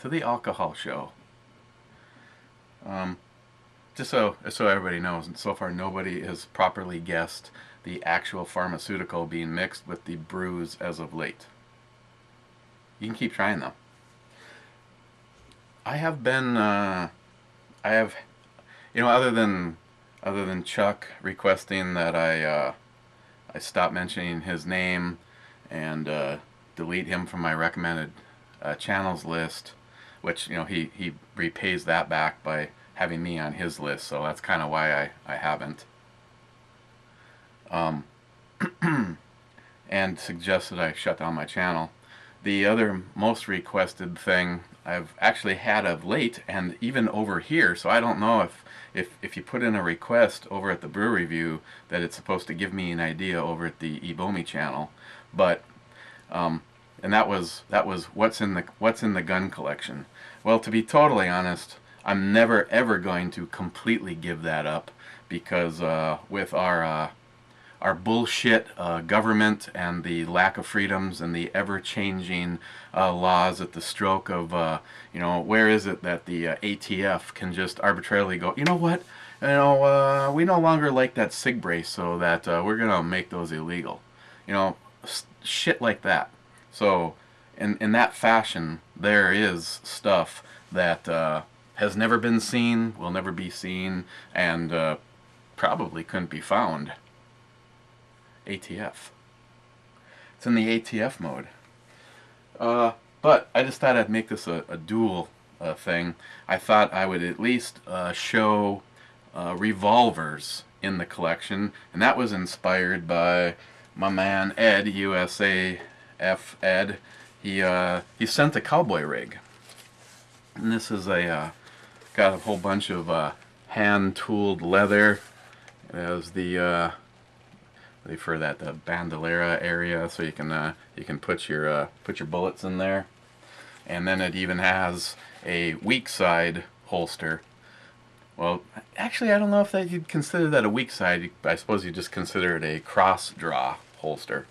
to the alcohol show. Just so everybody knows, and so far nobody has properly guessed the actual pharmaceutical being mixed with the brews as of late. You can keep trying though. I have been, other than Chuck requesting that I stop mentioning his name and delete him from my recommended channels list, which he repays that back by having me on his list, so that's kind of why I haven't. And suggested I shut down my channel. The other most requested thing I've actually had of late, and even over here, so I don't know if you put in a request over at the Brew Review that it's supposed to give me an idea over at the ebomey channel, but and that was what's in the gun collection. Well, to be totally honest, I'm never ever going to completely give that up, because with our bullshit government and the lack of freedoms and the ever-changing laws at the stroke of, where is it that the ATF can just arbitrarily go, you know what, we no longer like that sig brace, so that we're going to make those illegal. Shit like that. So, in that fashion, there is stuff that has never been seen, will never be seen, and probably couldn't be found. ATF. It's in the ATF mode. But I just thought I'd make this a dual thing. I thought I would at least show revolvers in the collection, and that was inspired by my man Ed, USAF Ed. He sent a cowboy rig, and this is got a whole bunch of hand-tooled leather. It has the for that the bandolera area, so you can put your bullets in there, and then it even has a weak side holster. Well, actually, I don't know if you'd consider that a weak side. I suppose you just consider it a cross draw holster.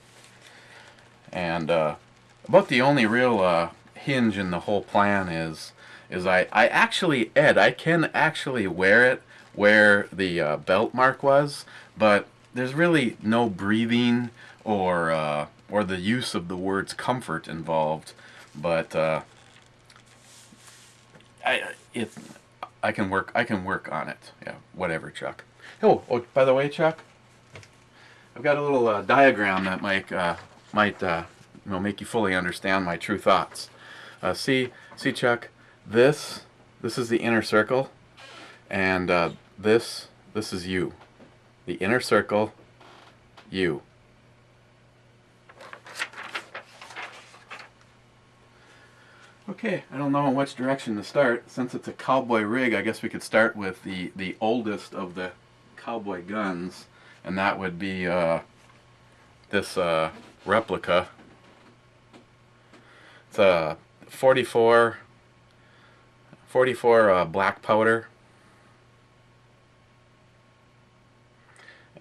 And about the only real hinge in the whole plan is I actually, Ed, I can actually wear it where the belt mark was, but there's really no breathing or the use of the words comfort involved. But I can work on it. Yeah, whatever, Chuck. Oh, by the way, Chuck, I've got a little diagram that might make you fully understand my true thoughts. See, Chuck, this is the inner circle, and this is you. The inner circle, you. Okay, I don't know in which direction to start. Since it's a cowboy rig, I guess we could start with the oldest of the cowboy guns, and that would be this replica. It's a 44 black powder.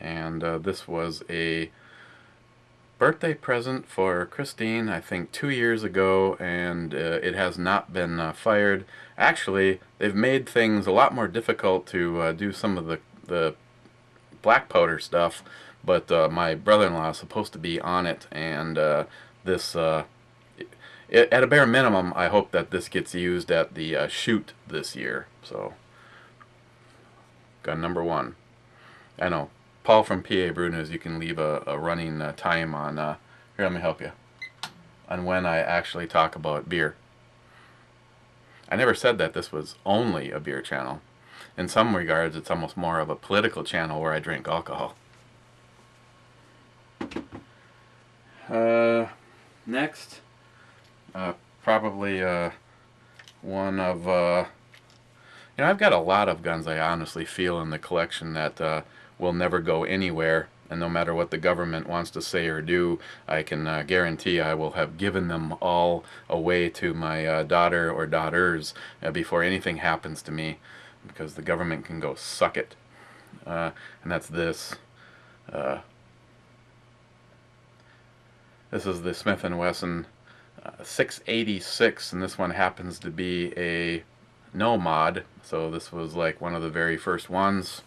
And this was a birthday present for Christine, I think 2 years ago, and it has not been fired. Actually, they've made things a lot more difficult to do some of the black powder stuff, but my brother-in-law is supposed to be on it, and this, at a bare minimum, I hope that this gets used at the shoot this year. So, gun number one. I know. Paul from PA Brew News, you can leave a running time on, here, let me help you, on when I actually talk about beer. I never said that this was only a beer channel. In some regards, it's almost more of a political channel where I drink alcohol. Next, probably one of, I've got a lot of guns I honestly feel in the collection that will never go anywhere, and no matter what the government wants to say or do, I can guarantee I will have given them all away to my daughter or daughters before anything happens to me, because the government can go suck it. And that's this. This is the Smith & Wesson 686, and this one happens to be a no mod, so this was like one of the very first ones,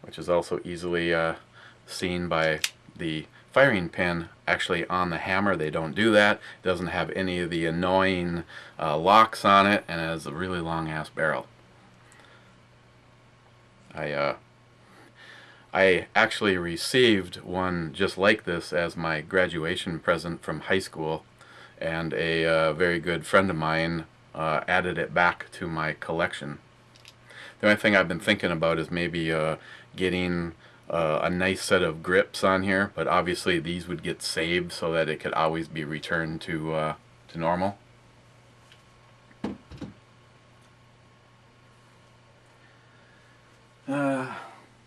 which is also easily seen by the firing pin actually on the hammer. They don't do that. It doesn't have any of the annoying locks on it, and it has a really long ass barrel. I actually received one just like this as my graduation present from high school, and a very good friend of mine added it back to my collection. The only thing I've been thinking about is maybe getting a nice set of grips on here, but obviously these would get saved so that it could always be returned to normal.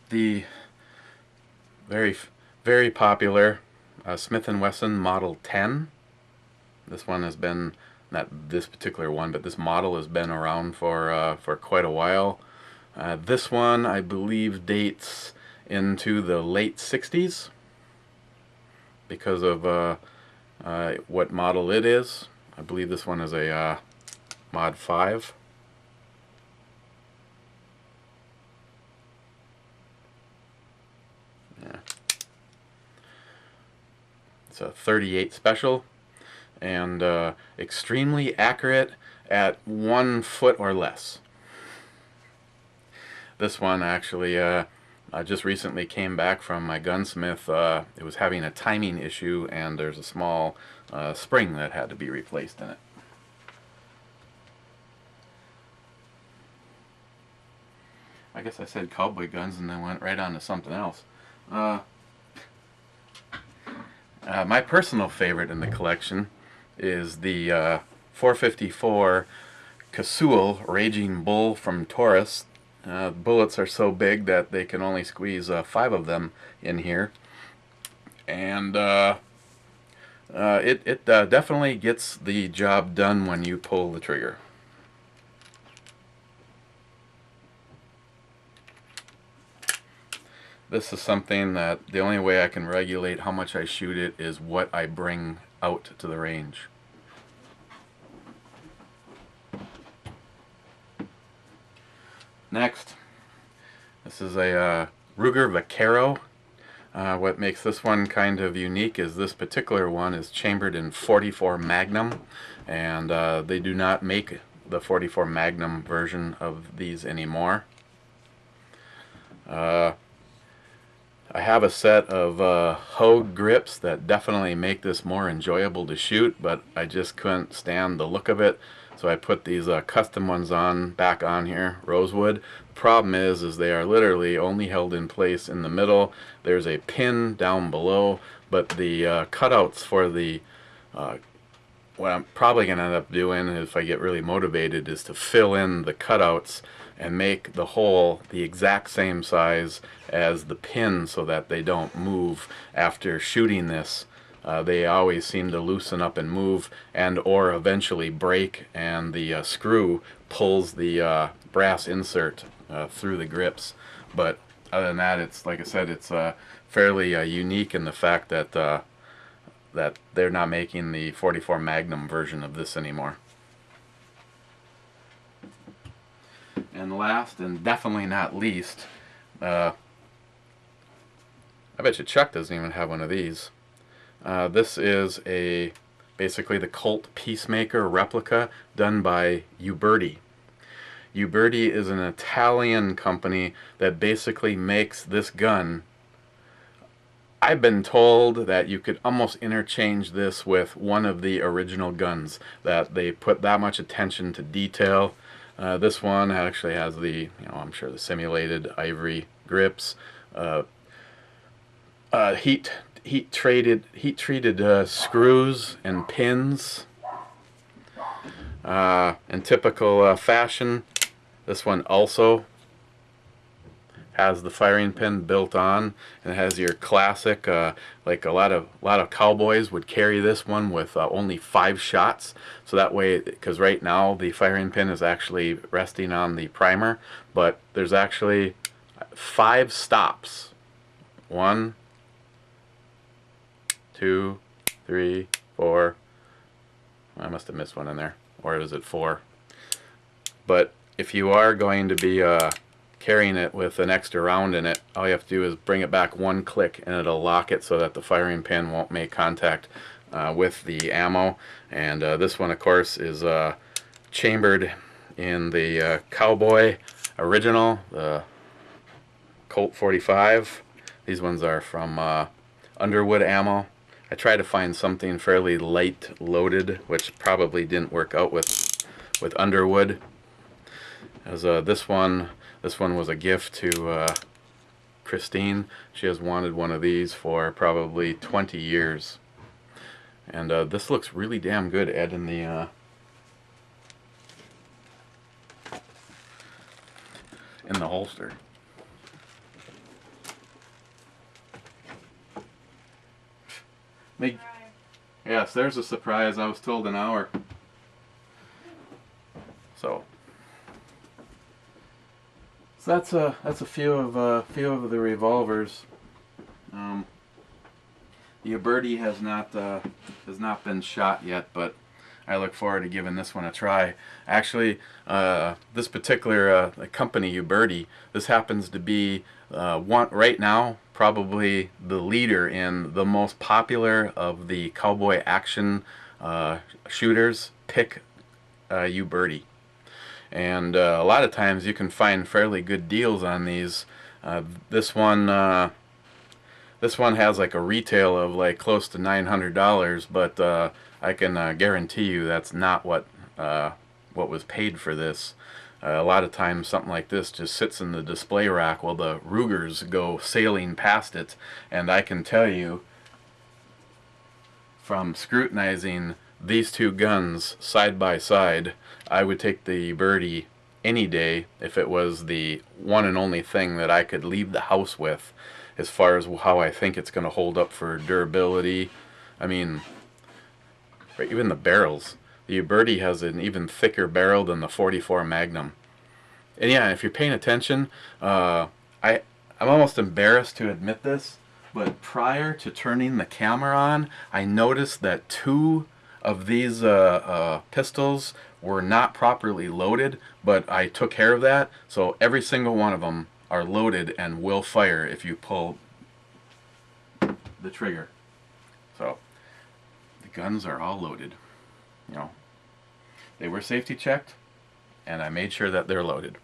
The very popular Smith & Wesson Model 10. This one has been, not this particular one, but this model has been around for quite a while. This one, I believe, dates into the late 60s because of what model it is. I believe this one is a Mod 5. Yeah. It's a 38 special, and extremely accurate at 1 foot or less. This one actually just recently came back from my gunsmith. It was having a timing issue, and there's a small spring that had to be replaced in it. I guess I said cowboy guns and then went right on to something else. My personal favorite in the collection is the 454 Casull Raging Bull from Taurus. Bullets are so big that they can only squeeze 5 of them in here, and it definitely gets the job done when you pull the trigger. This is something that the only way I can regulate how much I shoot it is what I bring out to the range. Next, this is a Ruger Vaquero. What makes this one kind of unique is this particular one is chambered in 44 Magnum, and they do not make the 44 Magnum version of these anymore. I have a set of Hogue grips that definitely make this more enjoyable to shoot, but I just couldn't stand the look of it, so I put these custom ones back on here, rosewood. The problem is they are literally only held in place in the middle. There's a pin down below, but the cutouts for the what I'm probably going to end up doing if I get really motivated is to fill in the cutouts and make the hole the exact same size as the pin so that they don't move after shooting this. They always seem to loosen up and move, and or eventually break, and the screw pulls the brass insert through the grips. But other than that, it's, like I said, it's fairly unique in the fact that that they're not making the 44 Magnum version of this anymore. And last, and definitely not least, I bet you Chuck doesn't even have one of these. This is basically the Colt Peacemaker replica done by Uberti. Uberti is an Italian company that basically makes this gun. I've been told that you could almost interchange this with one of the original guns, that they put that much attention to detail. This one actually has the, I'm sure the simulated ivory grips, heat treated screws and pins. In typical fashion, this one also has the firing pin built on, and it has your classic, like a lot of cowboys would carry this one with only 5 shots, so that way, because right now the firing pin is actually resting on the primer, but there's actually 5 stops. 1, 2, 3, 4. I must have missed one in there. Or is it 4? But if you are going to be carrying it with an extra round in it, all you have to do is bring it back one click and it'll lock it so that the firing pin won't make contact with the ammo. And this one, of course, is chambered in the Cowboy original, the Colt 45. These ones are from Underwood ammo. I tried to find something fairly light loaded, which probably didn't work out with Underwood. As this one was a gift to Christine. She has wanted one of these for probably 20 years. And this looks really damn good, Ed, in the holster. Yes, there's a surprise. I was told an hour. So that's a few of the revolvers. The Uberti has not been shot yet, but I look forward to giving this one a try. Actually, this particular company, Uberti, this happens to be right now probably the leader in the most popular of the cowboy action shooters. Pick Uberti. And a lot of times you can find fairly good deals on these. This one has like a retail of like close to $900, but I can guarantee you that's not what was paid for this. A lot of times something like this just sits in the display rack while the Rugers go sailing past it, and I can tell you from scrutinizing these two guns side by side, I would take the Uberti any day if it was the one and only thing that I could leave the house with, as far as how I think it's going to hold up for durability. I mean, even the barrels. The Uberti has an even thicker barrel than the 44 Magnum. And yeah, if you're paying attention, I'm almost embarrassed to admit this, but prior to turning the camera on, I noticed that 2 of these pistols were not properly loaded, but I took care of that, so every single one of them are loaded and will fire if you pull the trigger. So the guns are all loaded. You know, they were safety checked, and I made sure that they're loaded.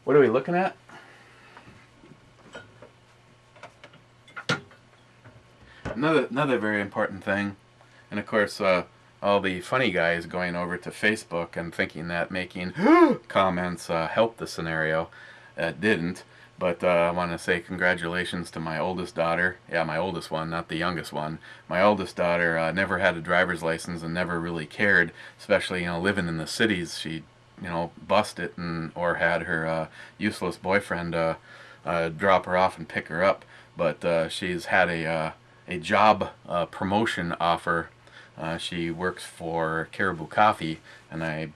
What are we looking at? Another very important thing, and of course all the funny guys going over to Facebook and thinking that making comments helped the scenario. Didn't. But I want to say congratulations to my oldest daughter. Yeah, my oldest one, not the youngest one. My oldest daughter never had a driver's license and never really cared, especially, you know, living in the cities. She, you know, bust it or had her useless boyfriend drop her off and pick her up. But she's had a job promotion offer. She works for Caribou Coffee, and I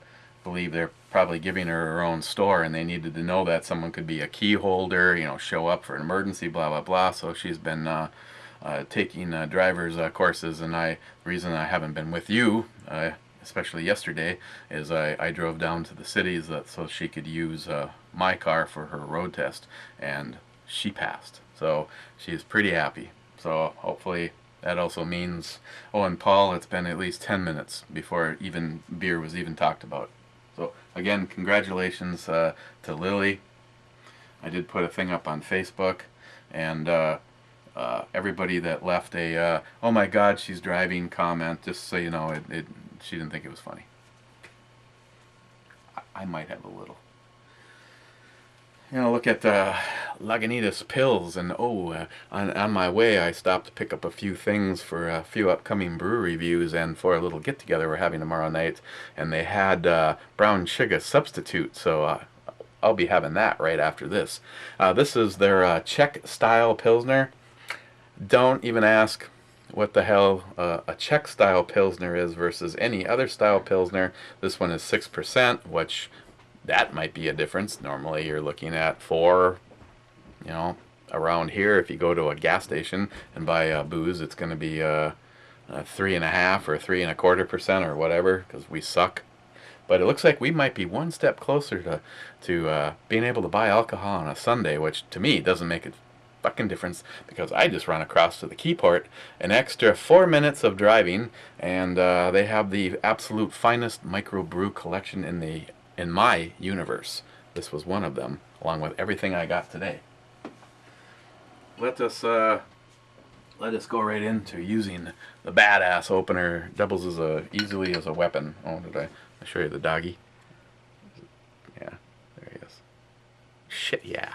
believe they're probably giving her own store, and they needed to know that someone could be a key holder, you know, show up for an emergency, blah blah blah. So she's been taking driver's courses, and the reason I haven't been with you, especially yesterday, is I drove down to the cities so she could use my car for her road test, and she passed. So she's pretty happy. So hopefully that also means, oh, and Paul, it's been at least 10 minutes before even beer was even talked about. So again, congratulations to Lily. I did put a thing up on Facebook, and everybody that left a oh my God, she's driving comment, just so you know, she didn't think it was funny. I might have a little. You know, look at Lagunitas PILS, and on my way I stopped to pick up a few things for a few upcoming brew reviews and for a little get-together we're having tomorrow night, and they had brown sugar substitute, so I'll be having that right after this. This is their Czech-style Pilsner. Don't even ask what the hell a Czech-style Pilsner is versus any other style Pilsner. This one is 6%, which that might be a difference. Normally you're looking at 4, you know, around here, if you go to a gas station and buy booze, it's going to be 3.5 or 3.25% or whatever, because we suck. But it looks like we might be one step closer to being able to buy alcohol on a Sunday, which to me doesn't make a fucking difference, because I just run across to the Keyport, an extra 4 minutes of driving, and they have the absolute finest microbrew collection in my universe. This was one of them, along with everything I got today. Let us go right into using the badass opener. Doubles easily as a weapon. Oh, did I show you the doggy? Yeah, there he is. Shit, yeah.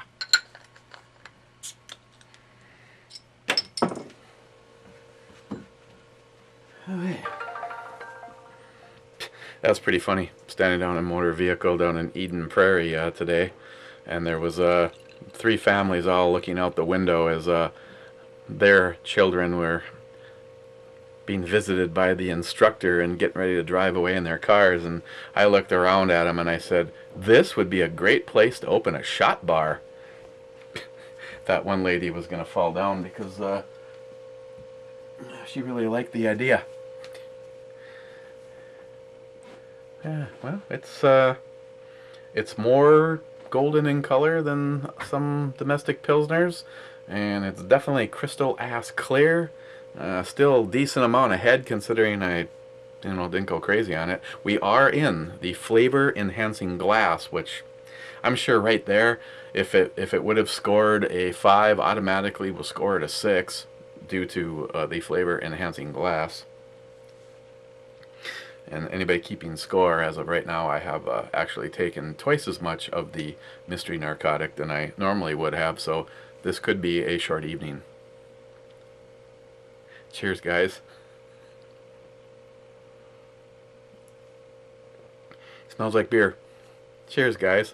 Okay. That was pretty funny. Standing down in a motor vehicle down in Eden Prairie today, and there was 3 families all looking out the window as their children were being visited by the instructor and getting ready to drive away in their cars. And I looked around at them and I said, this would be a great place to open a shot bar. That one lady was going to fall down because she really liked the idea. Yeah, well, it's more golden in color than some domestic pilsners, and it's definitely crystal ass clear. Still decent amount of head considering I didn't go crazy on it. We are in the flavor enhancing glass, which I'm sure right there, if it would have scored a 5, automatically will score it a 6 due to the flavor enhancing glass. And anybody keeping score, as of right now, I have actually taken twice as much of the mystery narcotic than I normally would have, so this could be a short evening. Cheers, guys. Smells like beer. Cheers, guys.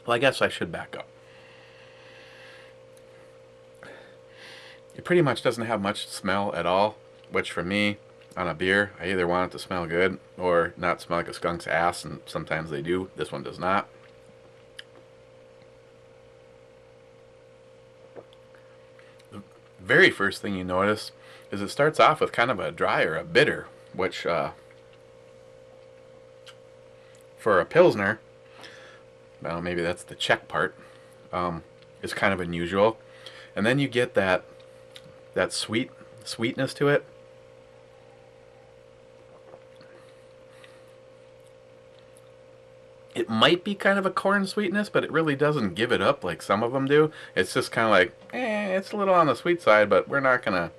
Well, I guess I should back up. It pretty much doesn't have much smell at all, which for me, on a beer, I either want it to smell good or not smell like a skunk's ass, and sometimes they do. This one does not. The very first thing you notice is it starts off with kind of a dry or a bitter, which for a pilsner, well, maybe that's the Czech part, is kind of unusual. And then you get that sweetness to it. It might be kind of a corn sweetness, but it really doesn't give it up like some of them do. It's just kind of like, it's a little on the sweet side, but we're not gonna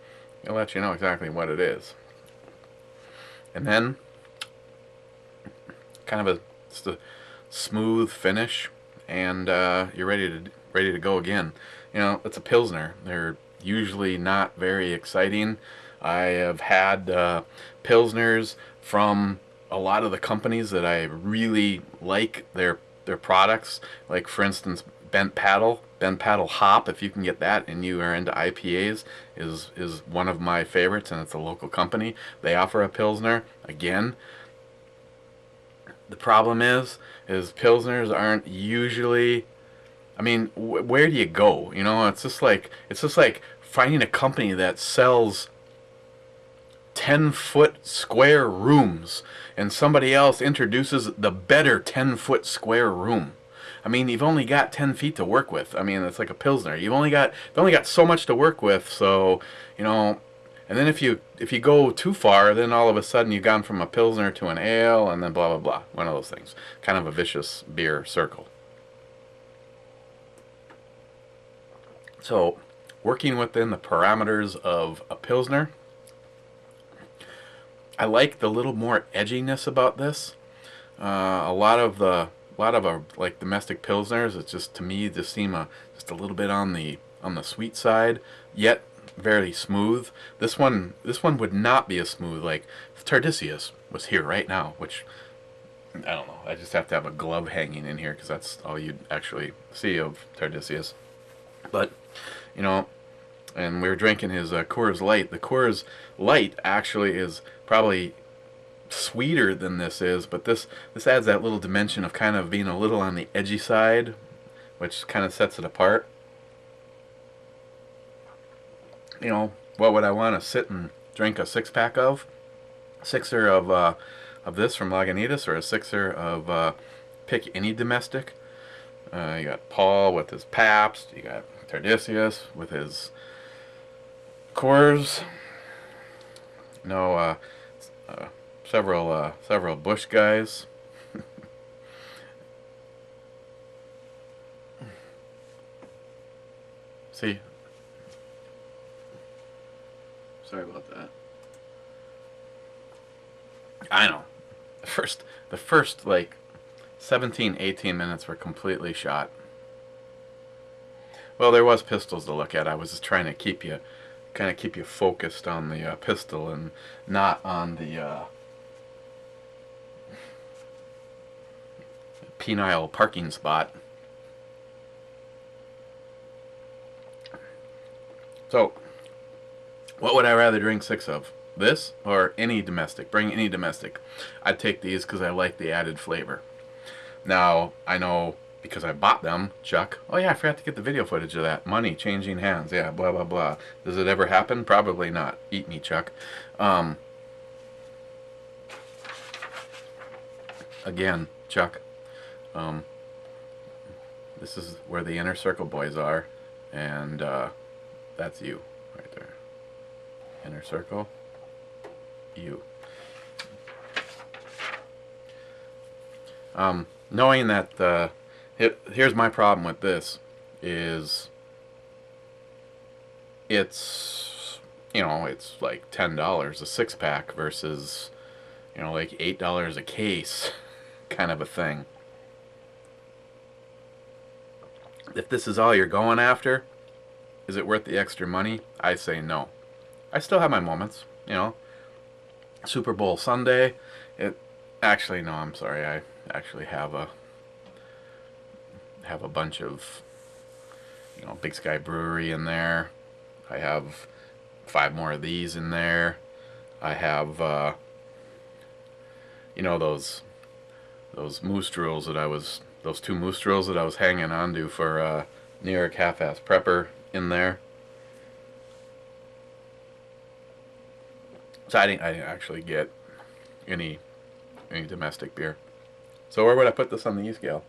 let you know exactly what it is. And then kind of just a smooth finish, and you're ready to go again. You know, it's a pilsner. They're usually not very exciting. I have had pilsners from a lot of the companies that I really like their products. Like, for instance, Bent Paddle Hop, if you can get that and you are into IPAs, is one of my favorites, and it's a local company. They offer a pilsner. Again, the problem is pilsners aren't usually, I mean, where do you go? You know, it's just like finding a company that sells 10-foot square rooms and somebody else introduces the better 10-foot square room. I mean, you've only got 10 feet to work with. I mean, it's like a pilsner. You've only got so much to work with. So, you know, and then if you go too far, then all of a sudden you've gone from a pilsner to an ale, and then blah blah blah. One of those things. Kind of a vicious beer circle. So, working within the parameters of a pilsner, I like the little more edginess about this. A lot of like domestic pilsners, it's just, to me, just seem just a little bit on the sweet side, yet very smooth. This one would not be as smooth. Like if Tardisius was here right now, which I don't know. I just have to have a glove hanging in here because that's all you'd actually see of Tardisius. But you know, and we were drinking his Coors Light. The Coors Light actually is probably sweeter than this is, but this adds that little dimension of kind of being a little on the edgy side, which kind of sets it apart. You know, what would I want to sit and drink a 6-pack of? Sixer of this from Lagunitas, or a sixer of pick any domestic. You got Paul with his Pabst. You got Tardisius with his Coors. No, several Bush guys. See, sorry about that. I know. The first like 17, 18 minutes were completely shot. Well, there was pistols to look at. I was just trying to keep you focused on the pistol and not on the penile parking spot. So, what would I rather drink 6 of? This or any domestic? Bring any domestic. I'd take these because I like the added flavor. Now, I know because I bought them, Chuck. Oh yeah, I forgot to get the video footage of that. Money changing hands. Yeah, blah, blah, blah. Does it ever happen? Probably not. Eat me, Chuck. Again, Chuck. This is where the inner circle boys are. And that's you right there. Inner circle. You. Knowing that here's my problem with this is it's, you know, it's like $10 a 6-pack versus, you know, like $8 a case kind of a thing. If this is all you're going after, is it worth the extra money? I say no. I still have my moments, you know. Super Bowl Sunday. Actually, no, I'm sorry. I actually have a bunch of, you know, Big Sky Brewery in there. I have 5 more of these in there. I have you know, those moose drills that I was, those 2 moose drills that I was hanging on to for New York Half-Ass Prepper in there. So I didn't actually get any domestic beer. So where would I put this on the E scale?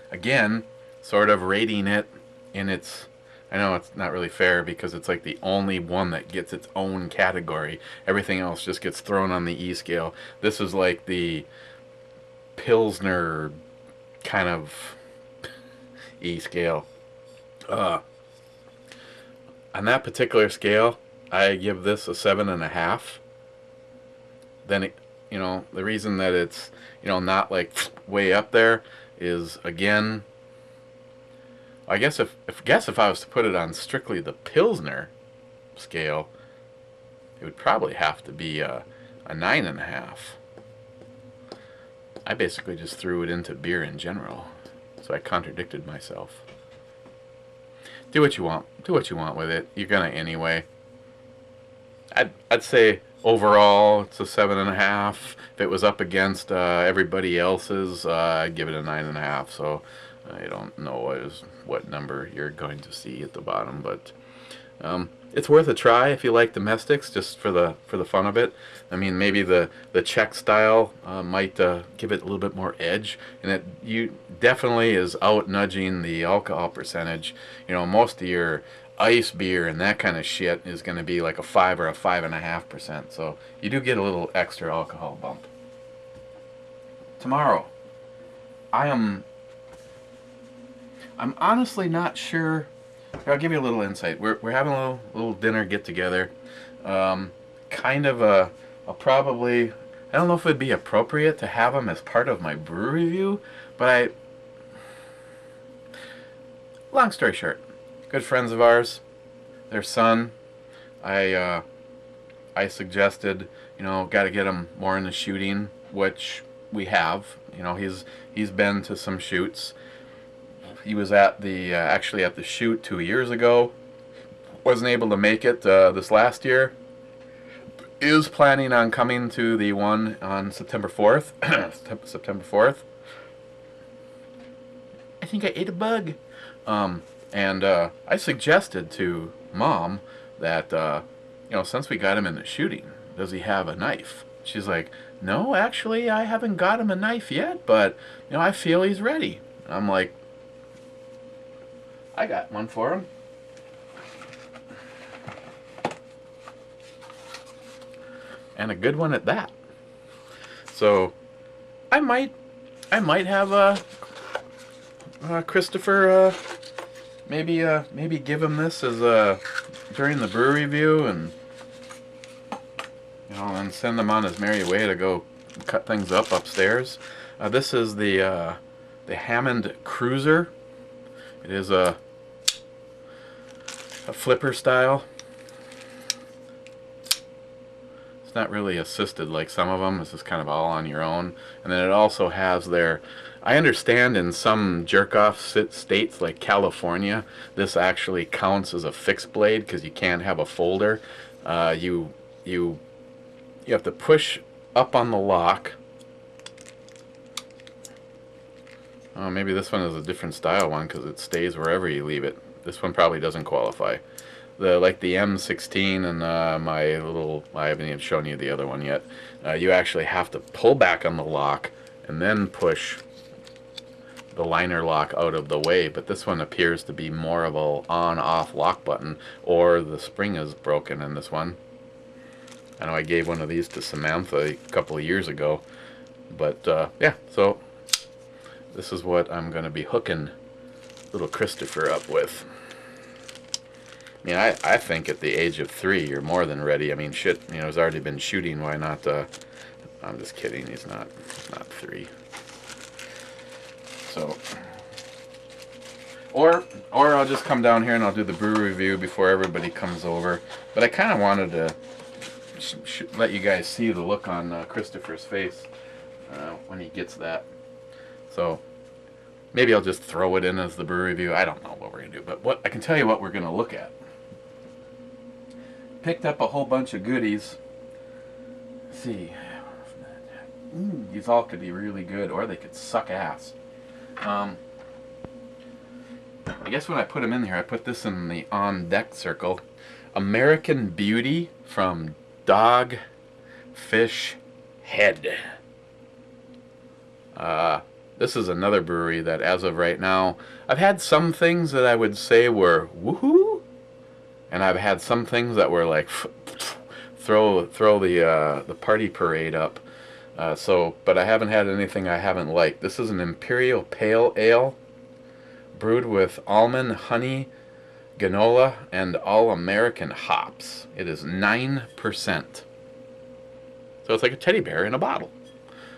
Again, sort of rating it in its, I know it's not really fair because it's like the only one that gets its own category. Everything else just gets thrown on the E scale. This is like the pilsner kind of E scale. On that particular scale, I give this a 7.5. Then it, you know, the reason that it's, you know, not like way up there is, again, I guess if I was to put it on strictly the pilsner scale, it would probably have to be a 9.5. I basically just threw it into beer in general, so I contradicted myself. Do what you want. Do what you want with it. You're gonna anyway. I'd say overall it's a 7.5. If it was up against everybody else's, I'd give it a 9.5. So I don't know what number you're going to see at the bottom, but it's worth a try if you like domestics, just for the fun of it. I mean, maybe the Czech style might give it a little bit more edge, and it definitely is out nudging the alcohol percentage. You know, most of your ice beer and that kind of shit is going to be like a 5 or a 5.5%. So you do get a little extra alcohol bump. Tomorrow, I'm honestly not sure. I'll give you a little insight. We're having a little dinner get together. Kind of a probably, I don't know if it'd be appropriate to have them as part of my brew review, but long story short, good friends of ours, their son, I suggested, you know, got to get him more into shooting, which we have. You know, he's been to some shoots. He was at the actually at the shoot 2 years ago, wasn't able to make it this last year, is planning on coming to the one on September 4th. September 4th. I think I ate a bug. And I suggested to Mom that, since we got him in the shooting, does he have a knife? She's like, no, actually, I haven't got him a knife yet, but, I feel he's ready. I'm like, I got one for him. And a good one at that. So, I might have Christopher maybe give him this as during the brew review, and and send him on his merry way to go cut things up upstairs. This is the Hammond Cruiser. It is a flipper style. It's not really assisted like some of them. This is kind of all on your own. And then it also has their, I understand in some jerk-off states like California, this actually counts as a fixed blade because you can't have a folder. You have to push up on the lock. Oh, maybe this one is a different style one because it stays wherever you leave it. This one probably doesn't qualify. Like the M16 and I haven't even shown you the other one yet. You actually have to pull back on the lock and then push the liner lock out of the way. But this one appears to be more of a on-off lock button, or the spring is broken in this one. I know I gave one of these to Samantha a couple of years ago. But yeah, so this is what I'm going to be hooking little Christopher up with. I mean, I think at the age of 3, you're more than ready. I mean, shit, he's already been shooting. Why not? I'm just kidding. He's not 3. So, or I'll just come down here and I'll do the brew review before everybody comes over. But I kind of wanted to let you guys see the look on Christopher's face when he gets that. So maybe I'll just throw it in as the brew review. I don't know what we're gonna do, but I can tell you what we're gonna look at. Picked up a whole bunch of goodies. Let's see, these all could be really good, or they could suck ass. I guess when I put them in here, I put this in the on deck circle. American Beauty from Dogfish Head. This is another brewery that, as of right now, I've had some things that I would say were woohoo, and I've had some things that were like throw the party parade up. But I haven't had anything I haven't liked. This is an Imperial Pale Ale, brewed with almond, honey, granola, and all-American hops. It is 9%. So it's like a teddy bear in a bottle.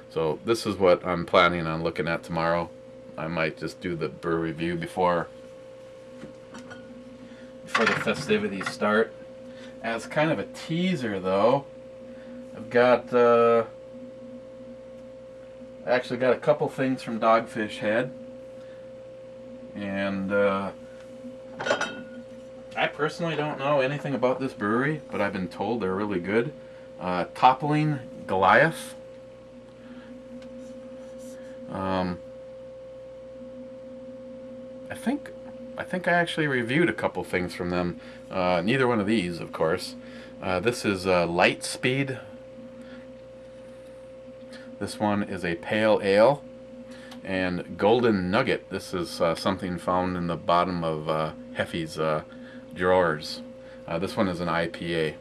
So this is what I'm planning on looking at tomorrow. I might just do the brew review before the festivities start. As kind of a teaser, though, I've got I actually got a couple things from Dogfish Head, and I personally don't know anything about this brewery, but I've been told they're really good. Toppling Goliath. I think I actually reviewed a couple things from them. Neither one of these, of course. This is Lightspeed. This one is a pale ale. And Golden Nugget. This is something found in the bottom of Heffy's drawers. This one is an IPA.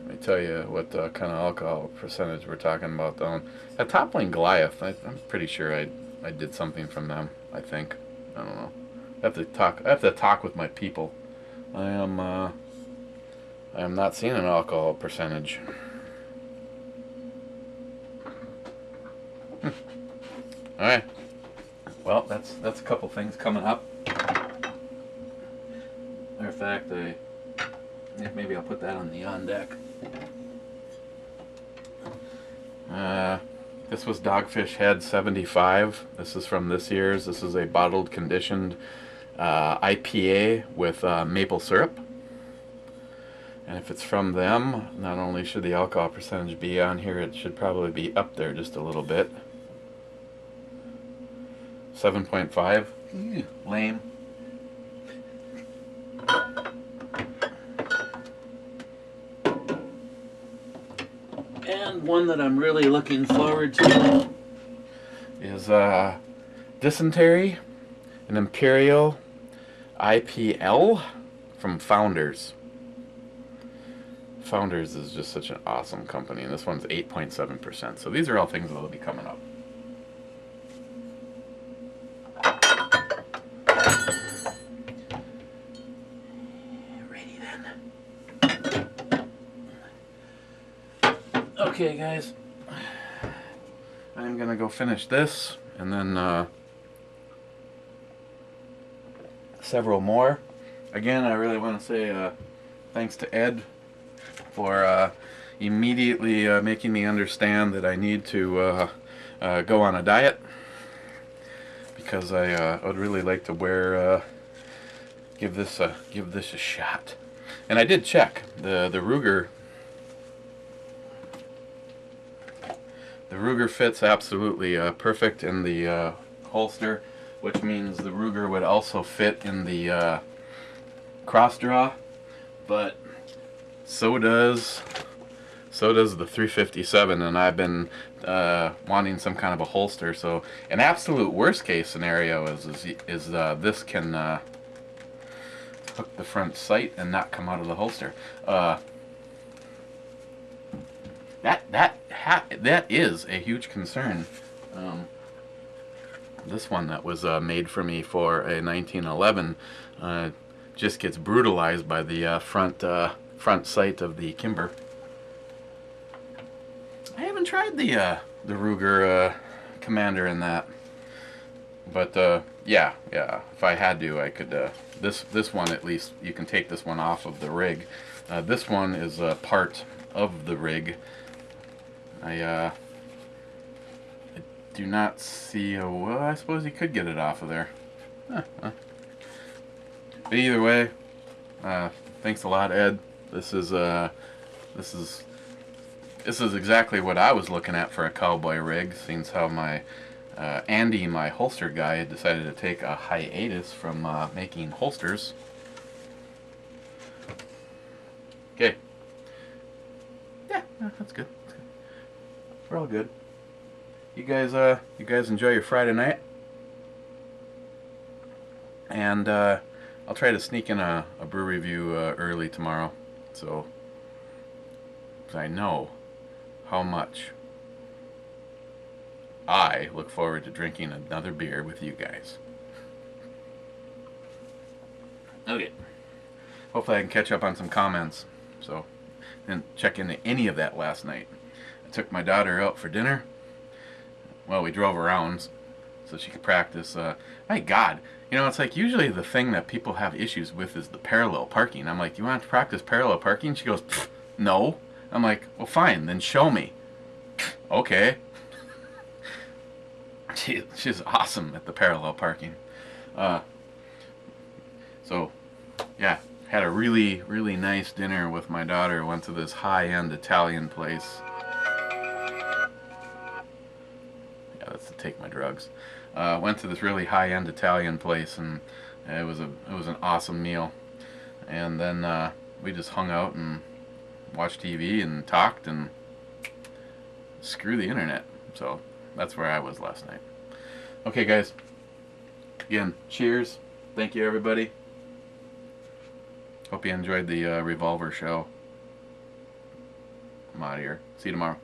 Let me tell you what kind of alcohol percentage we're talking about, though. At Toppling Goliath, I'm pretty sure I did something from them. I think. I don't know. I have to talk with my people. I am not seeing an alcohol percentage. All right. Well, that's a couple things coming up. Matter of fact, maybe I'll put that on the on deck. This was Dogfish Head 75. This is from this year's. This is a bottled conditioned IPA with maple syrup. And if it's from them, not only should the alcohol percentage be on here, it should probably be up there just a little bit. 7.5. Lame. And one that I'm really looking forward to is Dysentery, an Imperial IPL from Founders. Founders is just such an awesome company, and this one's 8.7%. So these are all things that will be coming up. Ready then. Okay, guys. I'm gonna go finish this, and then several more. Again, I really want to say thanks to Ed for immediately making me understand that I need to go on a diet, because I would really like to give this a shot. And I did check the Ruger. The Ruger fits absolutely perfect in the holster, which means the Ruger would also fit in the cross draw, but so does the 357, and I've been wanting some kind of a holster. So an absolute worst case scenario is this can hook the front sight and not come out of the holster. That is a huge concern. This one that was made for me for a 1911 just gets brutalized by the front sight of the Kimber. I haven't tried the Ruger Commander in that, but yeah, if I had to, I could. This one, at least you can take this one off of the rig. This one is part of the rig. I do not see a... Well, I suppose you could get it off of there. But either way, thanks a lot, Ed. This is exactly what I was looking at for a cowboy rig, seeing how my Andy, my holster guy, decided to take a hiatus from making holsters. Okay. Yeah, that's good. We're all good. You guys enjoy your Friday night, and I'll try to sneak in a brew review early tomorrow, so I know how much I look forward to drinking another beer with you guys. Okay. Hopefully I can catch up on some comments. So, didn't check into any of that last night. I took my daughter out for dinner. Well, we drove around so she could practice. My God, you know, it's like usually the thing that people have issues with is the parallel parking. I'm like, you want to practice parallel parking? She goes, no. I'm like, well, fine, then show me. Okay. She's awesome at the parallel parking. So, yeah, had a really, really nice dinner with my daughter. Went to this high-end Italian place. Yeah, that's to take my drugs. Went to this really high-end Italian place, and it was an awesome meal. And then we just hung out and watched TV and talked, and screw the internet. So that's where I was last night. Okay, guys. Again, cheers. Thank you, everybody. Hope you enjoyed the Revolver show. I'm out of here. See you tomorrow.